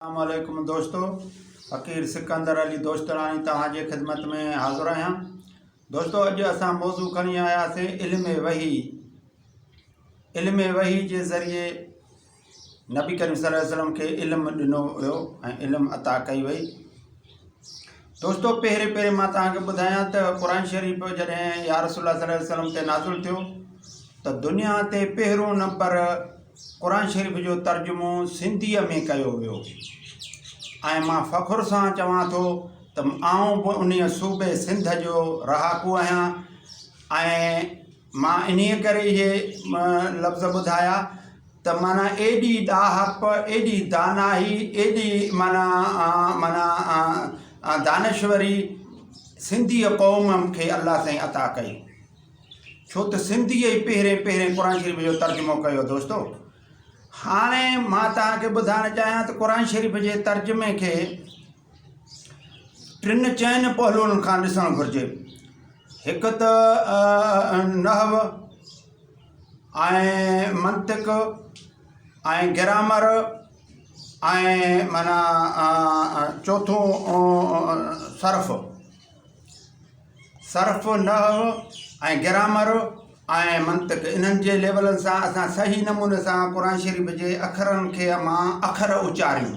अस्सलामुअलैकुम दोस्तों, फ़कीर सिकंदर अली दोस्तरानी तव्हांजे ख़िदमत में हाज़िर आहियां। दोस्तों, अॼु असां मौज़ू खणी आयासीं इल्म वही जे ज़रिए नबी करीम सल्लल्लाहु अलैहि वसल्लम खे इल्मु ॾिनो वियो ऐं इल्मु अता कई वई। दोस्तों, पहिरें मां तव्हांखे ॿुधायां त क़ुरान शरीफ़ जॾहिं या रसूल सल्लल्लाहु अलैहि वसल्लम ते नाज़िल थियो त दुनिया ते पहिरियों नंबर क़ुरान शरीफ़ जो तर्जुमो सिंधीअ में कयो वियो ऐं मां फ़ख़ुर सां चवां थो त आउं बि उन सूबे सिंध जो रहाकू आहियां ऐं मां इन करे इहे लफ़्ज़ ॿुधाया त माना एॾी ॾाहप, एॾी दानाही, एॾी दानश्वरी सिंधीअ क़ौम खे अल्लाह साईं अता कई, छो त सिंधीअ ई पहिरें क़ुरान शरीफ़ जो तर्जुमो कयो। दोस्तों, हाणे मां तव्हांखे ॿुधाइणु चाहियां त क़ुरान शरीफ़ जे तर्जुमे खे टिनि चइनि पहलुनि खां ॾिसणु घुरिजे। हिकु त नहव ऐं मंतिक ऐं ग्रामर ऐं माना चौथों सर्फ़ नहव ऐं ग्रामर ऐं मंतिक, इन्हनि जे लेवलनि सां असां सही नमूने सां क़ुरान शरीफ़ जे अखरनि खे मां अखर उचारियूं।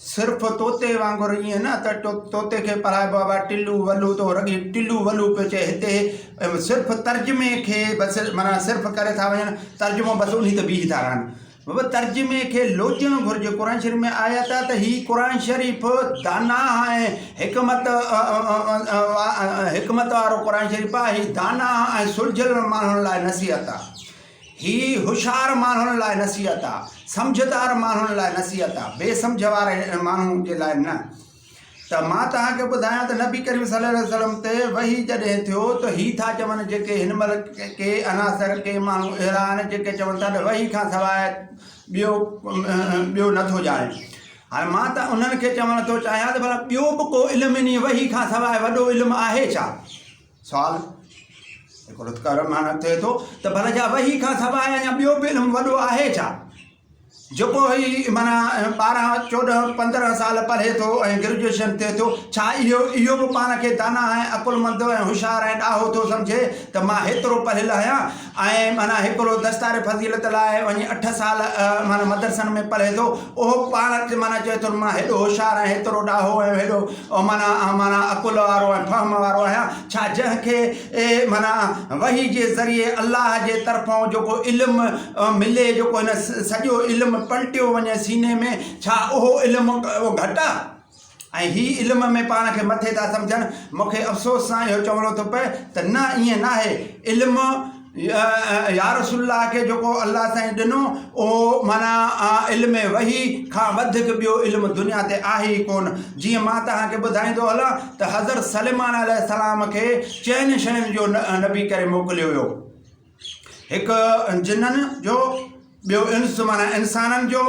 सिर्फ़ु तोते वांगुरु ईअं न त तोते खे पढ़ाए बाबा टिल्लू वलू तो रॻी टिल्लू वलू पियो चए, हिते सिर्फ़ु तर्जुमे खे बसि माना सिर्फ़ु करे था वञनि, तर्जुमो बसि उन ते बीही था रहनि। बाबा तर्जुमे खे लोचणु घुरिजे। क़ुरान शरीफ़ में आयत आहे त हीउ क़ुरान शरीफ़ दाना ऐं हिकमत वारो क़ुरान शरीफ़ आहे। हीउ दाना ऐं सुलझियल माण्हुनि लाइ नसीहत आहे, हीउ होशियारु माण्हुनि लाइ नसीहत आहे, सम्झदार माण्हुनि लाइ नसीहत आहे, बेसम्झ वारे माण्हुनि जे लाइ न। त मां तव्हांखे ॿुधायां त नबी करीम सल्लल्लाहु अलैहि वसल्लम ते वही जॾहिं थियो त हीअ था चवनि जेके हिन महिल के अनासर के माण्हू अहिड़ा आहिनि जेके चवनि था त वही खां सवाइ ॿियो नथो ॼाणे। हाणे मां त उन्हनि खे चवणु थो चाहियां त भला ॿियो बि को इल्मु इन वही खां सवाइ वॾो इल्मु आहे छा? सुवालु हिकिड़ो कर माना थिए थो त भला छा वही खां सवाइ अञा ॿियो बि इल्मु वॾो आहे छा? जेको ही माना 12, 14, 15 साल पढ़े थो ऐं ग्रेजुएशन थिए थो, छा इहो बि पाण खे दाना ऐं अकुलमंद ऐं होशियारु ऐं ॾाहो थो सम्झे त मां हेतिरो पढ़ियलु आहियां ऐं माना हिकिड़ो दस्तार फज़ीलत लाइ वञी 8 साल माना मदरसनि में पढ़े थो, उहो पाण माना चए थो मां हेॾो होशियारु ऐं हेतिरो ॾाहो ऐं हेॾो माना अकुल वारो ऐं फ़हम वारो आहियां। छा जंहिंखे माना वही जे ज़रिए अल्लाह जे तरफ़ां जेको इल्मु मिले, जेको हिन सॼो इल्मु पलटियो वञे सीने में, छा उहो इल्मु घटि आहे? ऐं हीअ इल्म में पाण खे मथे था सम्झनि। मूंखे अफ़सोस सां इहो चवणो थो पए त न, ईअं नाहे। इल्मु या रसूलुल्लाह खे जेको अल्लाह साईं ॾिनो उहो माना इल्म वही खां वधीक ॿियो इल्मु दुनिया ते आहे ई कोन। जीअं मां तव्हांखे ॿुधाईंदो हलां त हज़रत सलेमान अलैहिस्सलाम खे 4 शयुनि जो नबी करे मोकिलियो वियो। हिकु जिन्ननि जो, ॿियो इंस माना इंसाननि जो,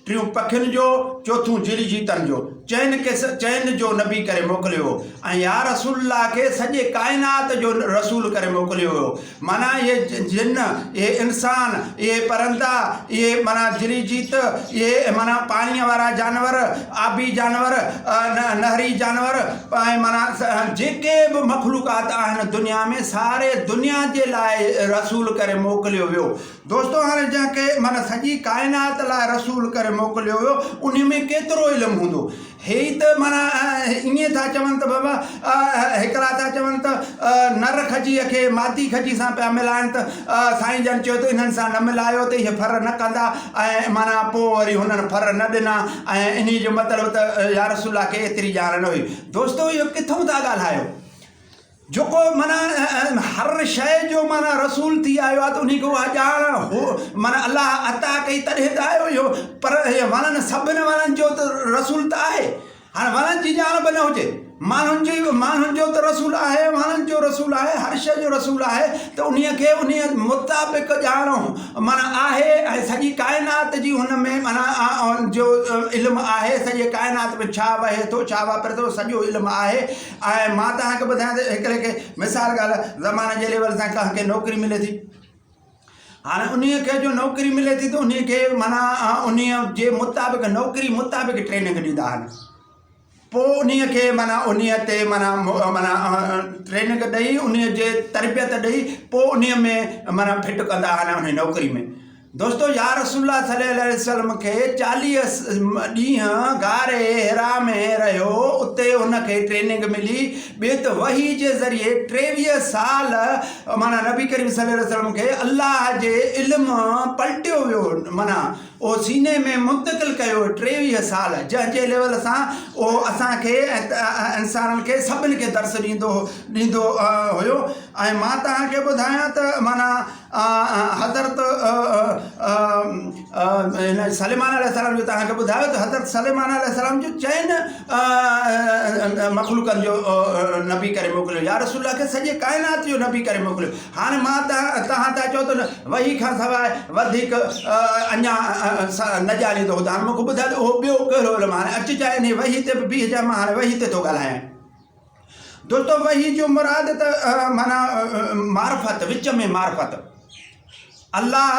टियों पखियुनि जो, चौथों जिली जीतनि जो। 4 जो नबी करे मोकिलियो हो। ऐं या रसूलुल्लाह खे सॼे काइनात जो रसूल करे मोकिलियो हुयो। माना इहे जिन्न, इहे इंसान, इहे परंदा, इहे माना जिली जीत, इहे माना पाणीअ वारा जानवर, आबी जानवर, नहरी जानवर ऐं माना जेके बि मखलूक़ात आहिनि दुनिया में, सारे दुनिया जे लाइ रसूल करे मोकिलियो वियो। दोस्तों, हाणे जंहिंखे माना सॼी काइनात लाइ रसूल करे मोकिलियो वियो, उन में केतिरो इल्मु हूंदो? हे त माना ईअं था चवनि त बाबा हिकिड़ा था चवनि त नर खजीअ खे मादी खजी सां पिया मिलाइनि त साईं जन चयो त इन्हनि सां न मिलायो त इहे फर न कंदा, ऐं माना पोइ वरी हुननि फर न ॾिना, ऐं इन जो मतिलबु त या रसूलुल्लाह खे एतिरी ॼाण न हुई। दोस्तो, इहो किथां था ॻाल्हायो? जेको माना हर शइ जो माना रसूल थी आयो आहे त उन खे उहा ॼाण हो माना अलाह अता कई तॾहिं त आयो इहो। पर इहे वणनि, सभिनि वणनि जो त रसूल त आहे। हाणे वणनि जी ॼाण बि न हुजे, माण्हुनि जो त रसूल आहे, वणनि जो रसूल आहे, हर शइ जो रसूल आहे, त उन खे उन मुताबिक़ ॼाण माना आहे। ऐं सॼी काइनात जी हुन में माना जो इल्मु आहे, सॼे काइनात में छा वहे थो, छा वापरे थो, सॼो इल्मु आहे। ऐं मां तव्हांखे ॿुधायां त हिकिड़े खे मिसाल ॻाल्हि, ज़माने जे लेवल सां कंहिंखे नौकिरी मिले थी, हाणे उन खे जो नौकरी मिले थी त उन खे माना उन जे मुताबिक़ नौकरी मुताबिक़ ट्रेनिंग ॾींदा आहिनि पोइ उन खे माना उन ते माना माना ट्रेनिंग ॾेई उन जे तरबियत ॾेई पोइ उन में माना फिट कंदा आहिनि उन नौकरी में दोस्तो या रसूलुल्लाह सल्लल्लाहु अलैहि वसल्लम खे 40 ॾींहं गारे हिरा में रहियो उते हुनखे ट्रेनिंग मिली ॿिए त वही जे ज़रिए 23 साल माना नबी करीम सल्लल्लाहु अलैहि वसल्लम खे अल्लाह जे इल्मु पलटियो वियो माना उहो सीने में मुंतक़िल कयो 23 साल जंहिंजे लेवल सां उहो असांखे इंसाननि खे सभिनि खे दर्स ॾींदो हुयो ऐं मां तव्हांखे ॿुधायां त माना हज़रत सलेमान अलैहिस्सलाम जो तव्हांखे ॿुधायो त हज़रत सलेमान अलैहिस्सलाम जो चइनि मख़लूक़नि जो नबी करे मोकिलियो या रसूलुल्लाह खे सॼे काइनात जो नबी करे मोकिलियो हाणे मां तव्हां था चओ त वही खां सवाइ वधीक अञा न ॼाणींदो हुओ हाणे मूंखे ॿुधायो त उहो ॿियो कहिड़ो इल्मु हाणे अची चाहे इन वही ते बि बीह जाए मां हाणे वही ते थो ॻाल्हायां दोस्तो वही जो मुराद त माना मार्फत विच में मार्फत अल्लाह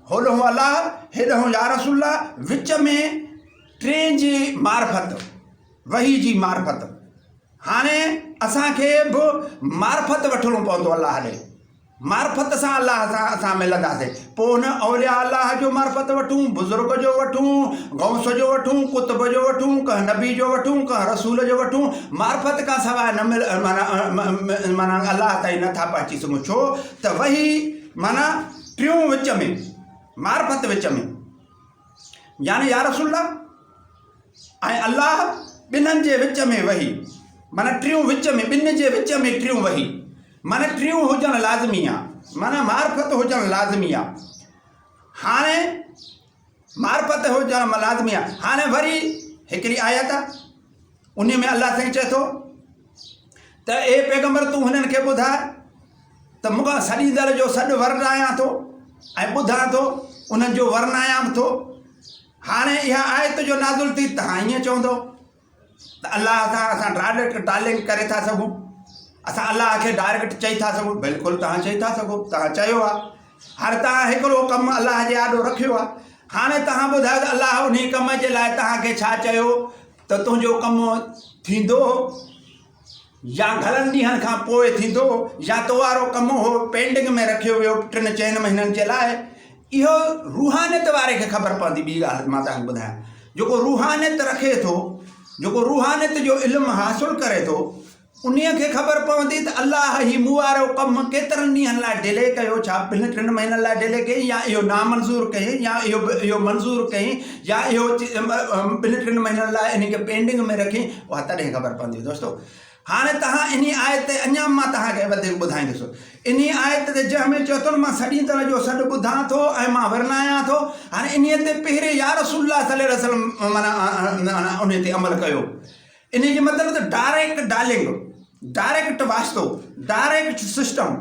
होॾो अल्लाह हेॾो या रसूलुल्लाह विच में टे जी मार्फत वही जी मार्फत हाणे असांखे बि मार्फत वठिणो पवंदो अल्लाह ॾे मार्फत सां अल्लाह सां मिलंदासीं पोइ हुन औलिया अल्लाह जो मार्फत वठूं बुज़ुर्ग जो वठूं गौस जो वठूं कुतुब जो वठूं कंहिं नबी जो वठूं कंहिं रसूल जो वठूं मार्फत खां सवाइ न मिल माना अल्लाह ताईं नथा पहुची सघूं छो त वही माना टियों विच में मार्फत विच में यानी या रसूलुल्लाह ऐं अल्लाह ॿिन्हिनि जे विच में वही माना टियों विच में ॿिनि जे विच में टियों वही माना टियों हुजणु लाज़मी आहे माना मार्फत हुजणु लाज़मी आहे हाणे मार्फत हुजणु लाज़मी आहे हाणे वरी हिकिड़ी आयत आहे उन में अल्लाह साईं चए थो त ए पैगंबर तूं हुननि खे ॿुधाए त मूंखां सॾींदड़ जो सॾु वर्णायां थो ऐं ॿुधां थो उन्हनि जो वर्णायां बि थो हाणे इहा आयत जो नाज़ुल थी तव्हां ईअं चवंदो त अल्लाह सां असां डायरेक्ट टालिंग करे था सघूं असां अल्लाह खे डायरेक्ट चई था सघूं बिल्कुलु तव्हां चई था सघो तव्हां चयो आहे हाणे तव्हां हिकिड़ो कमु अल्लाह जे आॾो रखियो आहे हाणे तव्हां ॿुधायो त अल्लाह उन कम जे लाइ तव्हांखे छा चयो त तुंहिंजो कमु थींदो या घणनि ॾींहंनि खां पोइ थींदो या तो वारो कमु हो पेंडिंग में रखियो वियो 3-4 महीननि जे लाइ इहो रूहानियत वारे खे ख़बर पवंदी ॿी ॻाल्हि मां तव्हांखे ॿुधायां जेको रूहानियत रखे थो जेको रूहानियत जो इल्मु हासिलु करे थो उन खे ख़बर पवंदी त अल्लाह ही मूं वारो कमु केतिरनि ॾींहंनि लाइ डिले कयो छा 2-3 महीननि लाइ डिले कई या इहो नामंज़ूर कई या इहो मंज़ूर कई या इहो 2-3 महीननि लाइ इन खे पेंडिंग में रखी उहा तॾहिं ख़बर पवंदी दोस्तो हाणे तव्हां इन आयत ते अञा मां तव्हांखे वधीक ॿुधाईंदुसि इन आयत ते जंहिंमें चयो अथनि मां सॾींदड़ जो सॾु ॿुधां थो ऐं मां वर्णायां थो हाणे इन ते पहिरें या रसूलुल्लाह सल्लल्लाहु अलैहि वसल्लम माना उन ते अमल कयो इन जो मतिलबु त डायरेक्ट डालिंग डायरेक्ट वास्तो डायरेक्ट सिस्टम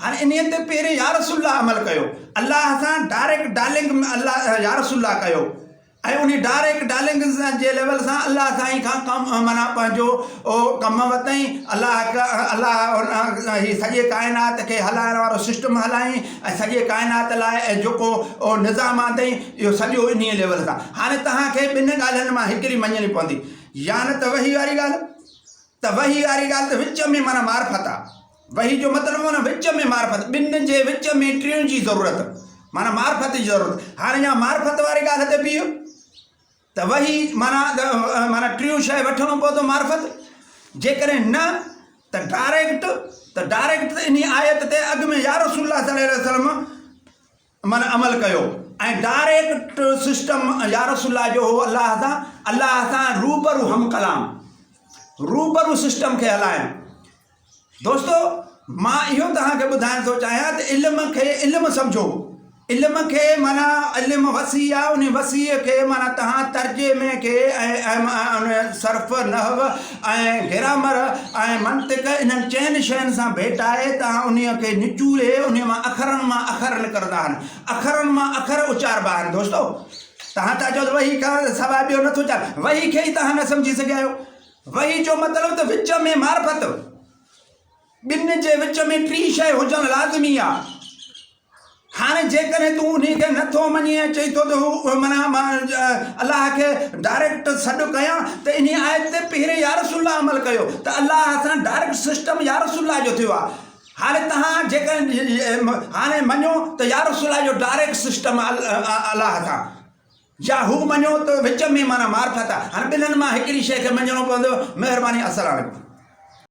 हाणे इन ते पहिरें या रसूलुल्लाह अमल कयो अल्लाह सां डायरेक्ट डालिंग अल्लाह या रसूलुल्लाह कयो ऐं उन डायरेक्ट डालिंग जे लेवल सां अल्लाह साईं खां कमु माना पंहिंजो कमु वरितई अल्लाह ही सॼे काइनात खे हलाइण वारो सिस्टम हलायईं ऐं सॼे काइनात लाइ जेको निज़ाम आंदई इहो सॼो इन लेवल सां हाणे तव्हांखे ॿिनि ॻाल्हियुनि मां हिकिड़ी मञणी पवंदी या न त वही वारी ॻाल्हि त वही वारी ॻाल्हि त विच में माना मार्फत आहे वही जो मतिलबु माना विच में मार्फत ॿिनि जे विच में टियों जी ज़रूरत माना मार्फत जी ज़रूरत हाणे या मार्फत वारी ॻाल्हि ते बीहो त वही माना टियों शइ वठिणो पवंदो मार्फत जेकॾहिं न त डायरेक्ट इन आयत ते अॻु में या रसूलुल्लाह सल्लल्लाहु अलैहि वसल्लम माना अमल कयो ऐं डायरेक्ट सिस्टम या रसूलुल्लाह जो हो अल्लाह सां रूबरू हम कलाम रूबरू सिस्टम खे हलाइण दोस्तो मां इहो तव्हांखे ॿुधाइण थो चाहियां त इल्मु सम्झो इल्म खे माना इल्मु वसी आहे उन वसीअ खे माना तव्हां तर्जुमे खे ऐं सर्फ़ नहव ऐं ग्रामर ऐं मंतिक इन्हनि 4 शयुनि सां भेटाए तव्हां उन खे निचूड़े उन मां अखर निकिरंदा आहिनि अखरनि मां अखर उचारबा आहिनि दोस्तो तव्हां था चओ त वही खां सवाइ ॿियो नथो उचार वही खे ई तव्हां न सम्झी सघिया आहियो वही जो मतिलबु त विच में मार्फत ॿिनि जे विच में 3 शइ हुजणु लाज़मी आहे हाणे जेकॾहिं तूं उन खे नथो मञी ऐं चई थो त हू माना मां अलाह खे डायरेक्ट सॾु कयां त इन आयत ते पहिरें या रसूल अमल कयो त अलाह सां डायरेक्ट सिस्टम या रसूल जो थियो आहे। हाणे तव्हां जेकॾहिं हाणे मञो त या रसूल जो डायरेक्ट सिस्टम अलाह सां, या हू मञो त विच में माना मार्फत आहे। हाणे ॿिन्हिनि मां हिकिड़ी शइ खे मञणो पवंदो। महिरबानी, अस्सलाम वालेकुम।